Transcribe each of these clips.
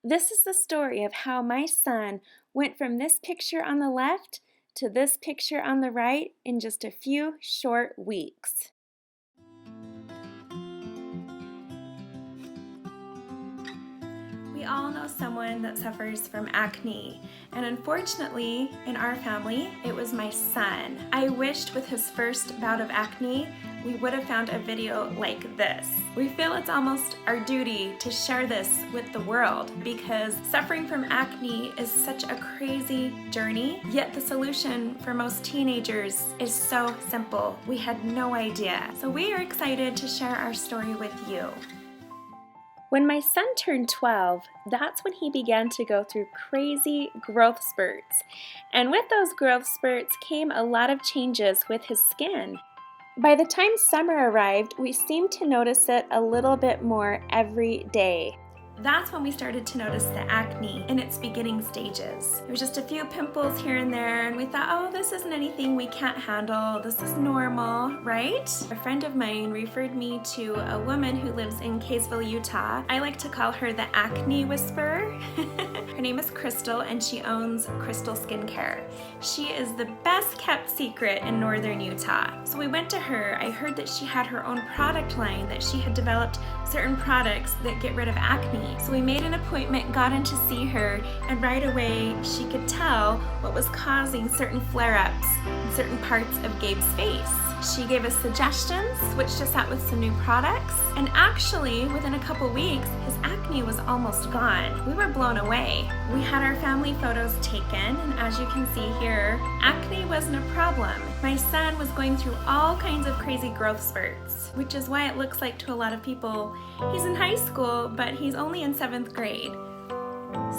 This is the story of how my son went from this picture on the left to this picture on the right in just a few short weeks. We all know someone that suffers from acne, and unfortunately, in our family, it was my son. I wished with his first bout of acne, we would have found a video like this. We feel it's almost our duty to share this with the world because suffering from acne is such a crazy journey, yet the solution for most teenagers is so simple. We had no idea. So we are excited to share our story with you. When my son turned 12, that's when he began to go through crazy growth spurts. And with those growth spurts came a lot of changes with his skin. By the time summer arrived, we seemed to notice it a little bit more every day. That's when we started to notice the acne in its beginning stages. There was just a few pimples here and there, and we thought, oh, this isn't anything we can't handle. This is normal, right? A friend of mine referred me to a woman who lives in Kaysville, Utah. I like to call her the acne whisperer. Her name is Crystal, and she owns Crystal Skincare. She is the best kept secret in northern Utah. So we went to her. I heard that she had her own product line, that she had developed certain products that get rid of acne. So we made an appointment, got in to see her, and right away she could tell what was causing certain flare-ups in certain parts of Gabe's face. She gave us suggestions, switched us out with some new products, and actually within a couple weeks his acne was almost gone. We were blown away. We had our family photos taken, and as you can see here, acne wasn't a problem. My son was going through all kinds of crazy growth spurts, which is why it looks like to a lot of people he's in high school, but he's only in 7th grade.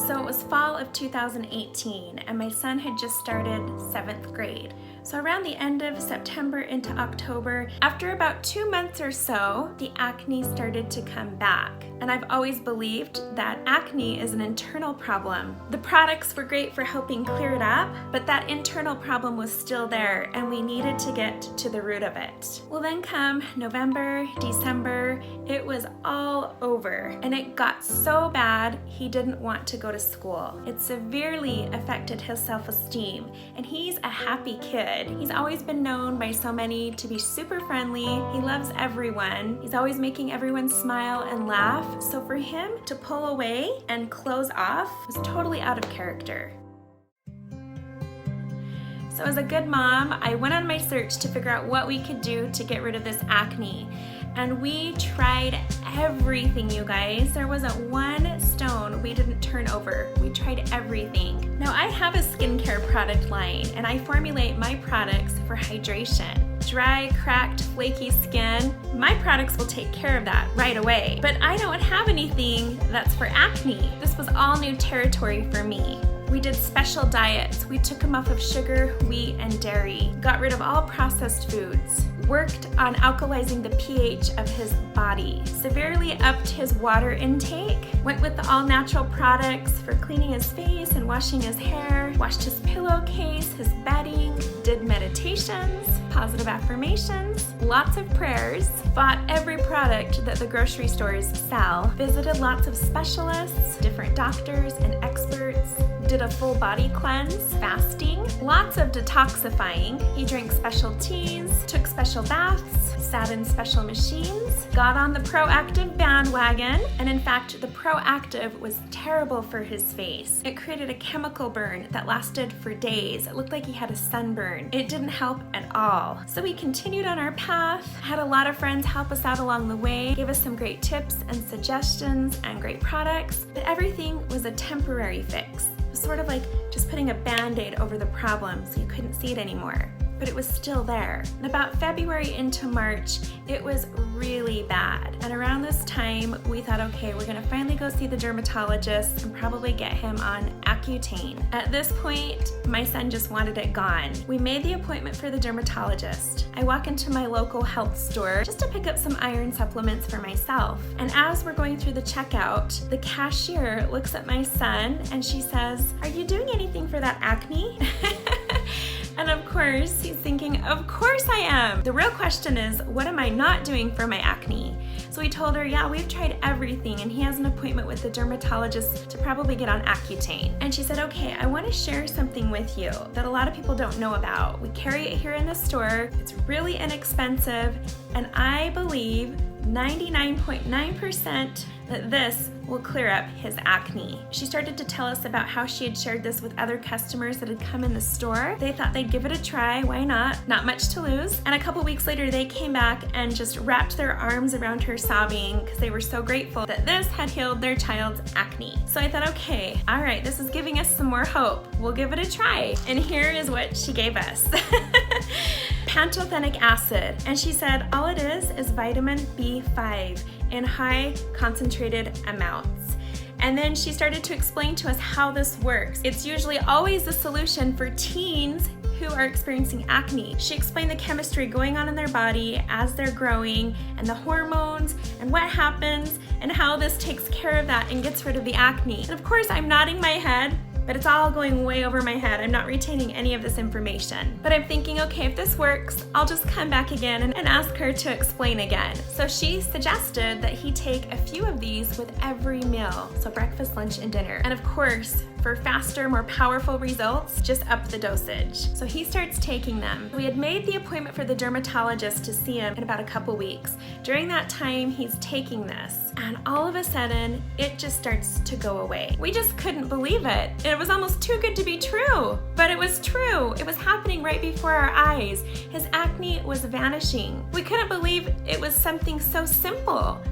So it was fall of 2018, and my son had just started 7th grade. So around the end of September into October, after about 2 months or so, the acne started to come back. And I've always believed that acne is an internal problem. The products were great for helping clear it up, but that internal problem was still there, and we needed to get to the root of it. Well, then come November, December, it was all over, and it got so bad he didn't want to go to school. It severely affected his self-esteem, and he's a happy kid. He's always been known by so many to be super friendly. He loves everyone. He's always making everyone smile and laugh. So for him to pull away and close off was totally out of character. So as a good mom, I went on my search to figure out what we could do to get rid of this acne. And we tried everything, you guys. There wasn't one stone we didn't turn over. We tried everything. Now I have a skincare product line, and I formulate my products for hydration. Dry, cracked, flaky skin, my products will take care of that right away. But I don't have anything that's for acne. This was all new territory for me. We did special diets. We took him off of sugar, wheat, and dairy. Got rid of all processed foods. Worked on alkalizing the pH of his body. Severely upped his water intake. Went with the all-natural products for cleaning his face and washing his hair. Washed his pillowcase, his bedding. Did meditations, positive affirmations, lots of prayers. Bought every product that the grocery stores sell. Visited lots of specialists, different doctors, and experts. Did a full body cleanse, fasting, lots of detoxifying. He drank special teas, took special baths, sat in special machines, got on the Proactive bandwagon, and in fact, the Proactive was terrible for his face. It created a chemical burn that lasted for days. It looked like he had a sunburn. It didn't help at all. So we continued on our path, had a lot of friends help us out along the way, gave us some great tips and suggestions and great products, but everything was a temporary fix. It was sort of like just putting a band-aid over the problem so you couldn't see it anymore. But it was still there. And about February into March, it was really bad. And around this time, we thought, okay, we're gonna finally go see the dermatologist and probably get him on Accutane. At this point, my son just wanted it gone. We made the appointment for the dermatologist. I walk into my local health store just to pick up some iron supplements for myself. And as we're going through the checkout, the cashier looks at my son and she says, "Are you doing anything for that acne?" And of course, he's thinking, of course I am. The real question is, what am I not doing for my acne? So we told her, yeah, we've tried everything, and he has an appointment with the dermatologist to probably get on Accutane. And she said, okay, I want to share something with you that a lot of people don't know about. We carry it here in the store. It's really inexpensive, and I believe 99.9% that this will clear up his acne. She started to tell us about how she had shared this with other customers that had come in the store. They thought they'd give it a try, why not? Not much to lose. And a couple weeks later, they came back and just wrapped their arms around her sobbing because they were so grateful that this had healed their child's acne. So I thought, okay, all right, this is giving us some more hope. We'll give it a try. And here is what she gave us. Pantothenic acid. And she said, all it is vitamin B5 in high concentrated amounts. And then she started to explain to us how this works. It's usually always the solution for teens who are experiencing acne. She explained the chemistry going on in their body as they're growing and the hormones and what happens and how this takes care of that and gets rid of the acne. And of course, I'm nodding my head, but it's all going way over my head. I'm not retaining any of this information. But I'm thinking, okay, if this works, I'll just come back again and ask her to explain again. So she suggested that he take a few of these with every meal. So breakfast, lunch, and dinner. And of course, for faster, more powerful results, just up the dosage. So he starts taking them. We had made the appointment for the dermatologist to see him in about a couple weeks. During that time, he's taking this, and all of a sudden, it just starts to go away. We just couldn't believe it. It was almost too good to be true, but it was true. It was happening right before our eyes. His acne was vanishing. We couldn't believe it was something so simple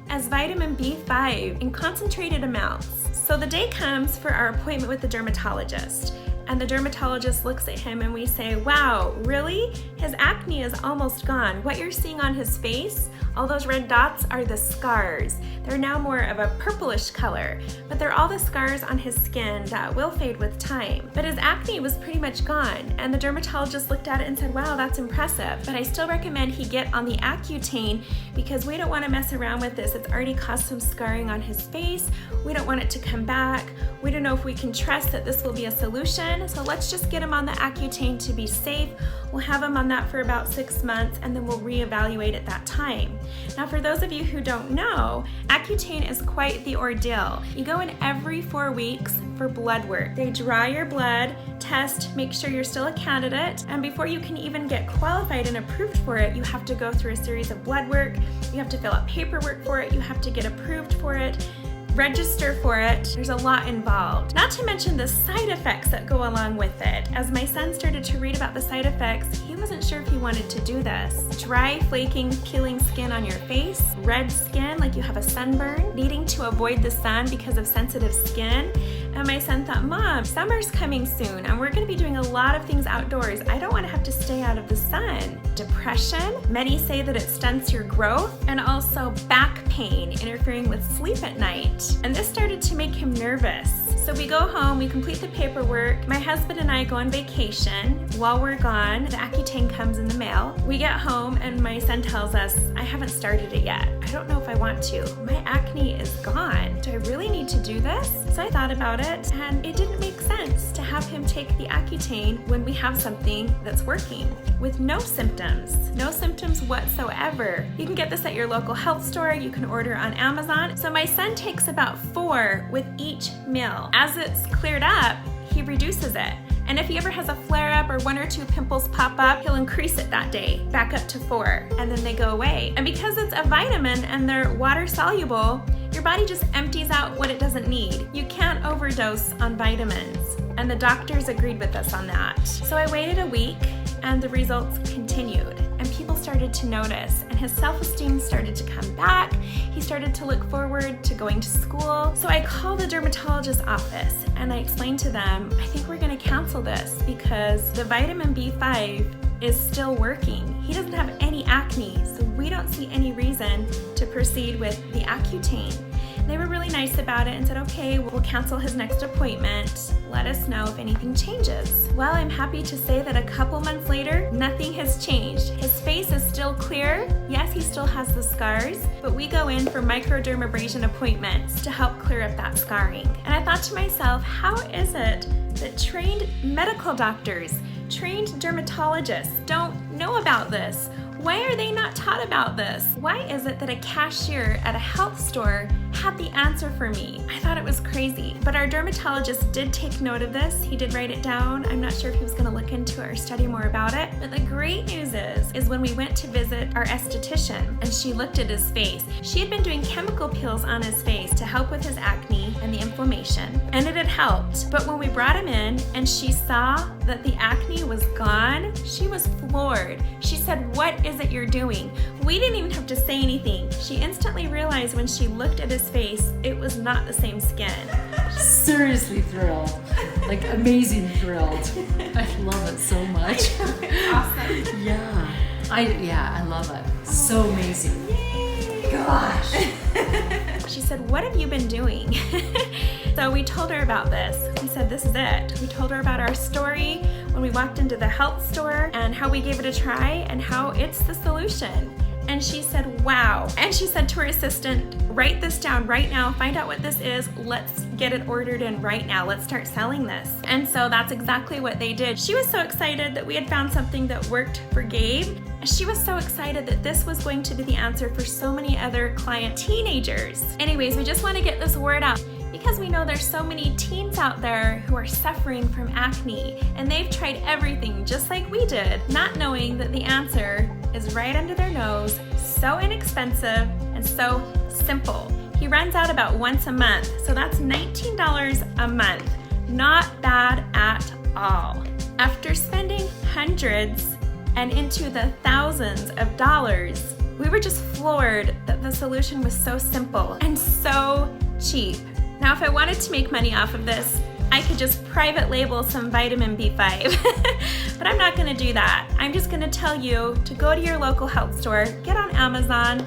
as vitamin B5 in concentrated amounts. So the day comes for our appointment with the dermatologist, and the dermatologist looks at him and we say, wow, really? His acne is almost gone. What you're seeing on his face, all those red dots are the scars. They're now more of a purplish color, but they're all the scars on his skin that will fade with time. But his acne was pretty much gone, and the dermatologist looked at it and said, wow, that's impressive, but I still recommend he get on the Accutane because we don't want to mess around with this. It's already caused some scarring on his face. We don't want it to come back. We don't know if we can trust that this will be a solution, so let's just get him on the Accutane to be safe. We'll have him on that for about 6 months, and then we'll reevaluate at that time. Now, for those of you who don't know, Accutane is quite the ordeal. You go in every 4 weeks for blood work. They draw your blood, test, make sure you're still a candidate, and before you can even get qualified and approved for it, you have to go through a series of blood work, you have to fill out paperwork for it, you have to get approved for it, register for it. There's a lot involved. Not to mention the side effects that go along with it. As my son started to read about the side effects, he wasn't sure if he wanted to do this. Dry, flaking, peeling skin on your face, red skin like you have a sunburn, needing to avoid the sun because of sensitive skin. And my son thought, Mom, summer's coming soon and we're gonna be doing a lot of things outdoors. I don't wanna have to stay out of the sun. Depression, many say that it stunts your growth, and also back pain, interfering with sleep at night. And this started to make him nervous. So we go home, we complete the paperwork. My husband and I go on vacation. While we're gone, the Accutane comes in the mail. We get home and my son tells us, I haven't started it yet. I don't know if I want to. My acne is gone. Do I really need to do this? So I thought about it, and it didn't make sense to have him take the Accutane when we have something that's working with no symptoms whatsoever. You can get this at your local health store. You can order on Amazon. So my son takes about 4 with each meal. As it's cleared up, he reduces it. And if he ever has a flare-up or 1 or 2 pimples pop up, he'll increase it that day, back up to 4, and then they go away. And because it's a vitamin and they're water-soluble, your body just empties out what it doesn't need. You can't overdose on vitamins, and the doctors agreed with us on that. So I waited a week, and the results continued, and people started to notice, and his self-esteem started to come back. He started to look forward to going to school. So I called the dermatologist's office, and I explained to them, I think we're gonna cancel this because the vitamin B5 is still working. He doesn't have any acne, so we don't see any reason to proceed with the Accutane. They were really nice about it and said, okay, we'll cancel his next appointment. Let us know if anything changes. Well, I'm happy to say that a couple months later, nothing has changed. His face is still clear. Yes, he still has the scars, but we go in for microdermabrasion appointments to help clear up that scarring. And I thought to myself, how is it that trained medical doctors, trained dermatologists don't know about this? Why are they not taught about this? Why is it that a cashier at a health store had the answer for me? I thought it was crazy. But our dermatologist did take note of this. He did write it down. I'm not sure if he was going to look into it or study more about it. But the great news is when we went to visit our esthetician and she looked at his face, she had been doing chemical peels on his face to help with his acne and the inflammation, and it had helped. But when we brought him in and she saw that the acne was gone, she was floored. She said, "What is it you're doing?" We didn't even have to say anything. She instantly realized when she looked at his face, it was not the same skin. Seriously thrilled. Like amazing thrilled. I love it so much. Awesome. Yeah. I love it. So amazing. Yay. Gosh. She said, "What have you been doing?" So we told her about this. We said, "This is it." We told her about our story when we walked into the health store and how we gave it a try and how it's the solution. And she said, "Wow." And she said to her assistant, "Write this down right now, find out what this is, let's get it ordered in right now, let's start selling this." And so that's exactly what they did. She was so excited that we had found something that worked for Gabe. She was so excited that this was going to be the answer for so many other client teenagers. Anyways, we just want to get this word out because we know there's so many teens out there who are suffering from acne and they've tried everything just like we did, not knowing that the answer is right under their nose, so inexpensive and so simple. He runs out about once a month, so that's $19 a month. Not bad at all. After spending hundreds and into the thousands of dollars, we were just floored that the solution was so simple and so cheap. Now, if I wanted to make money off of this, I could just private label some vitamin B5, but I'm not gonna do that. I'm just gonna tell you to go to your local health store, get on Amazon,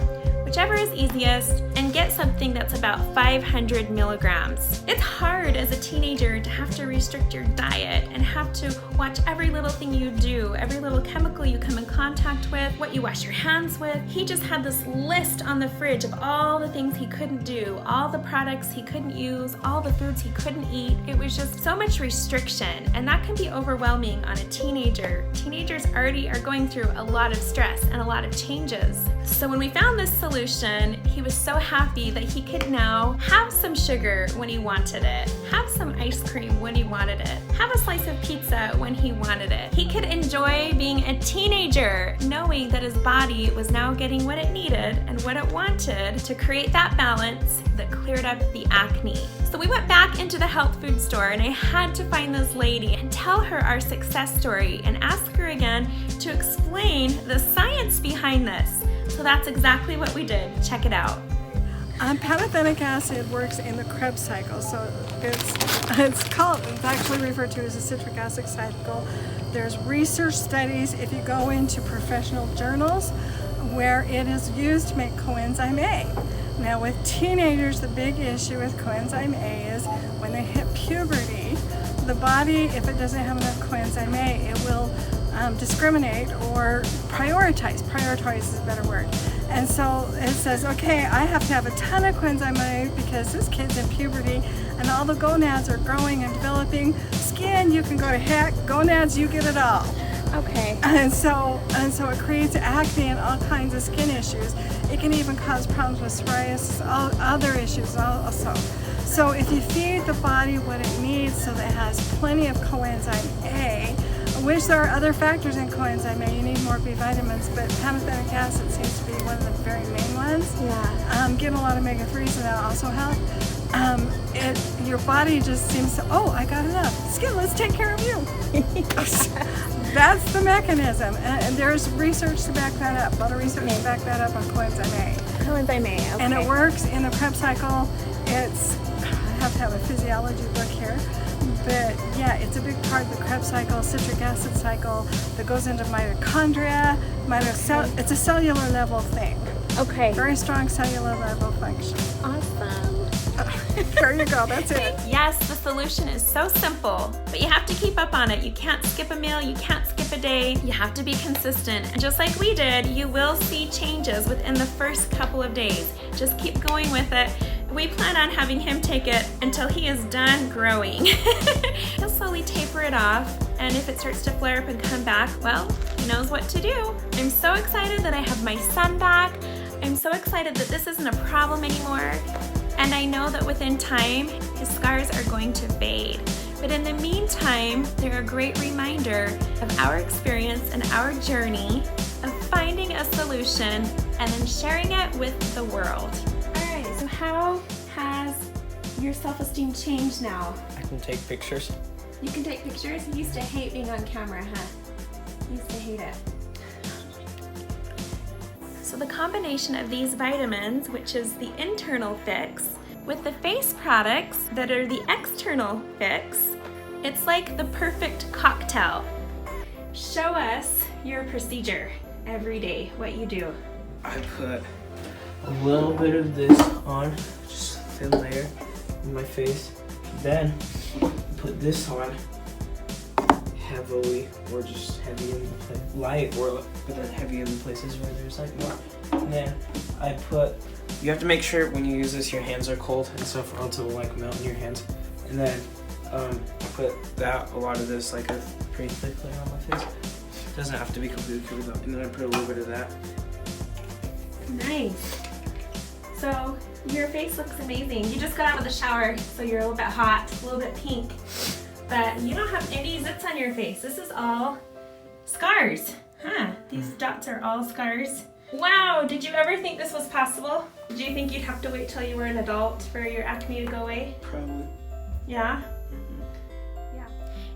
whichever is easiest, and get something that's about 500 milligrams. It's hard as a teenager to have to restrict your diet and have to watch every little thing you do, every little chemical you come in contact with, what you wash your hands with. He just had this list on the fridge of all the things he couldn't do, all the products he couldn't use, all the foods he couldn't eat. It was just so much restriction, and that can be overwhelming on a teenager. Teenagers already are going through a lot of stress and a lot of changes. So when we found this solution, he was so happy that he could now have some sugar when he wanted it, have some ice cream when he wanted it, have a slice of pizza when he wanted it. He could enjoy being a teenager, knowing that his body was now getting what it needed and what it wanted to create that balance that cleared up the acne. So we went back into the health food store and I had to find this lady and tell her our success story and ask her again to explain the science behind this. So that's exactly what we did. Check it out. Pantothenic acid works in the Krebs cycle, so it's actually referred to as a citric acid cycle. There's research studies, if you go into professional journals, where it is used to make coenzyme A. Now with teenagers, the big issue with coenzyme A is when they hit puberty, the body, if it doesn't have enough coenzyme A, it will discriminate or prioritize. Prioritize is a better word. And so it says, okay, I have to have a ton of coenzyme A because this kid's in puberty and all the gonads are growing and developing. Skin, you can go to heck. Gonads, you get it all. Okay. And so it creates acne and all kinds of skin issues. It can even cause problems with psoriasis, all other issues also. So if you feed the body what it needs so that it has plenty of coenzyme A, which there are other factors in coenzyme A, you need more B vitamins, but pantothenic acid seems to be one of the very main ones. Yeah. Getting a lot of omega-3s and that also helps. Your body just seems to, oh, I got enough. Skin, let's take care of you. That's the mechanism, and there's research to back that up, a lot of research to back that up on coenzyme A. Coenzyme A, okay. And it works in the Krebs cycle. I have to have a physiology book here, but yeah, it's a big part of the Krebs cycle, citric acid cycle that goes into mitochondria. It's a cellular level thing. Okay. Very strong cellular level function. Awesome. There you go, that's it. Yes, the solution is so simple, but you have to keep up on it. You can't skip a meal, you can't skip a day. You have to be consistent. And just like we did, you will see changes within the first couple of days. Just keep going with it. We plan on having him take it until he is done growing. He'll slowly taper it off, and if it starts to flare up and come back, well, he knows what to do. I'm so excited that I have my son back. I'm so excited that this isn't a problem anymore. And I know that within time, his scars are going to fade. But in the meantime, they're a great reminder of our experience and our journey of finding a solution and then sharing it with the world. All right, so how has your self-esteem changed now? I can take pictures. You can take pictures? You used to hate being on camera, huh? You used to hate it. So the combination of these vitamins, which is the internal fix, with the face products that are the external fix, it's like the perfect cocktail. Show us your procedure every day, what you do. I put a little bit of this on, just a thin layer in my face. Then put this on heavily, or just heavy in the light, or but then heavy in the places where there's like more. And then I put. You have to make sure when you use this, your hands are cold and stuff, or else it will like melt in your hands. And then I put a lot of this, like a pretty thick layer on my face. It doesn't have to be completely covered up. And then I put a little bit of that. Nice. So your face looks amazing. You just got out of the shower, so you're a little bit hot, a little bit pink. But you don't have any zits on your face. This is all scars. Huh, these dots are all scars. Wow, did you ever think this was possible? Did you think you'd have to wait till you were an adult for your acne to go away? Probably. Yeah? Yeah.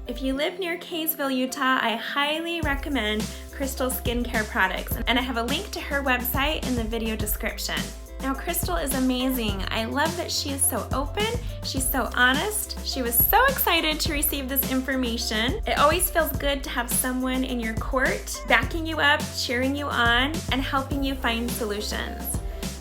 If you live near Kaysville, Utah, I highly recommend Crystal Skincare Products, and I have a link to her website in the video description. Now, Crystal is amazing. I love that she is so open, she's so honest. She was so excited to receive this information. It always feels good to have someone in your court backing you up, cheering you on, and helping you find solutions.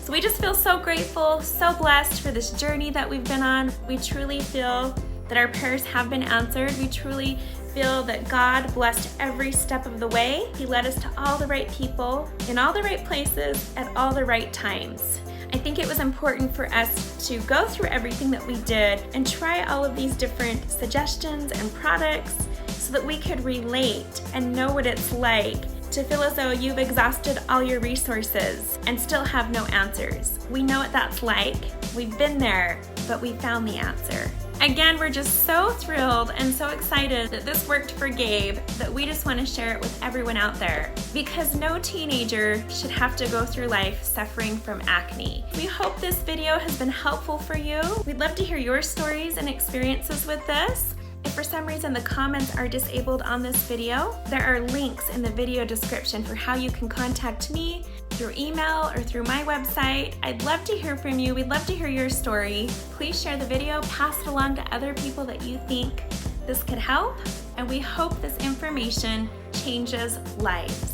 So we just feel so grateful, so blessed for this journey that we've been on. We truly feel that our prayers have been answered. We truly feel that God blessed every step of the way. He led us to all the right people, in all the right places, at all the right times. I think it was important for us to go through everything that we did and try all of these different suggestions and products so that we could relate and know what it's like to feel as though you've exhausted all your resources and still have no answers. We know what that's like. We've been there, but we found the answer. Again, we're just so thrilled and so excited that this worked for Gabe that we just want to share it with everyone out there, because no teenager should have to go through life suffering from acne. We hope this video has been helpful for you. We'd love to hear your stories and experiences with this. If for some reason the comments are disabled on this video, there are links in the video description for how you can contact me through email or through my website. I'd love to hear from you. We'd love to hear your story. Please share the video, pass it along to other people that you think this could help, and we hope this information changes lives.